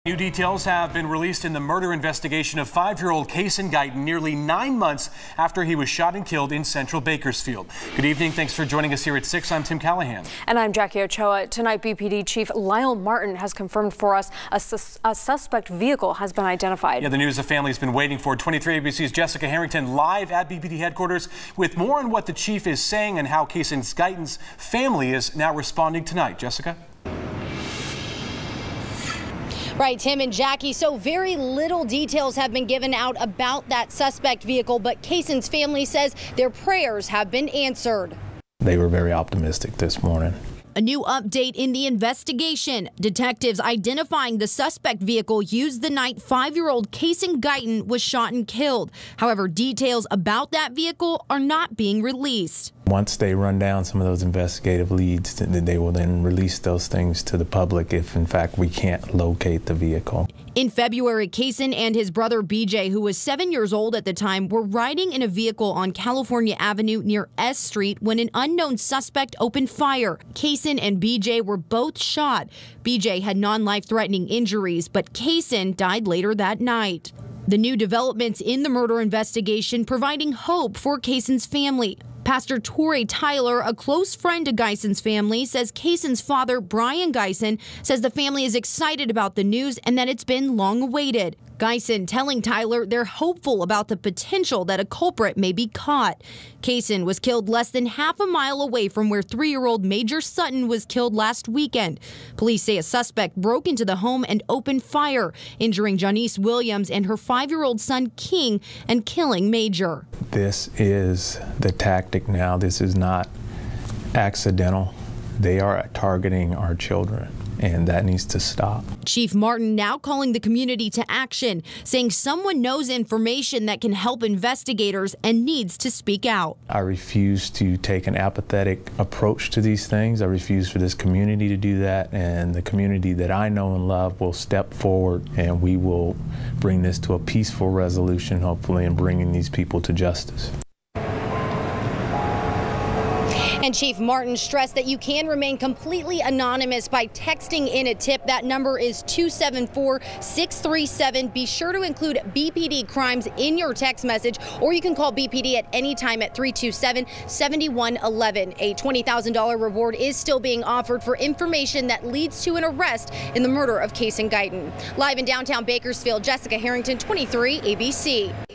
New details have been released in the murder investigation of 5-year-old Kason Guyton nearly 9 months after he was shot and killed in central Bakersfield. Good evening. Thanks for joining us here at 6. I'm Tim Callahan. And I'm Jackie Ochoa. Tonight, BPD Chief Lyle Martin has confirmed for us a suspect vehicle has been identified. Yeah, the news the family's been waiting for. 23 ABC's Jessica Harrington live at BPD headquarters with more on what the chief is saying and how Kason Guyton's family is now responding tonight. Jessica? Right, Tim and Jackie. So very little details have been given out about that suspect vehicle, but Kason's family says their prayers have been answered. They were very optimistic this morning. A new update in the investigation. Detectives identifying the suspect vehicle used the night 5-year-old Kason Guyton was shot and killed. However, details about that vehicle are not being released. Once they run down some of those investigative leads, they will then release those things to the public if, in fact, we can't locate the vehicle. In February, Kason and his brother BJ, who was 7 years old at the time, were riding in a vehicle on California Avenue near S Street when an unknown suspect opened fire. Kason and BJ were both shot. BJ had non-life-threatening injuries, but Kason died later that night. The new developments in the murder investigation providing hope for Kason's family. Pastor Torrey Tyler, a close friend to Gyson's family, says Kason's father, Brian Guyton, says the family is excited about the news and that it's been long awaited. Guyton telling Tyler they're hopeful about the potential that a culprit may be caught. Kason was killed less than half a mile away from where 3-year-old Major Sutton was killed last weekend. Police say a suspect broke into the home and opened fire, injuring Janice Williams and her 5-year-old son King and killing Major. This is the tactic now. This is not accidental. They are targeting our children, and that needs to stop. Chief Martin now calling the community to action, saying someone knows information that can help investigators and needs to speak out. I refuse to take an apathetic approach to these things. I refuse for this community to do that, and the community that I know and love will step forward, and we will bring this to a peaceful resolution, hopefully, and bringing these people to justice. And Chief Martin stressed that you can remain completely anonymous by texting in a tip. That number is 274-637. Be sure to include BPD crimes in your text message, or you can call BPD at any time at 327-7111. A $20,000 reward is still being offered for information that leads to an arrest in the murder of Kason Guyton. Live in downtown Bakersfield, Jessica Harrington, 23 ABC.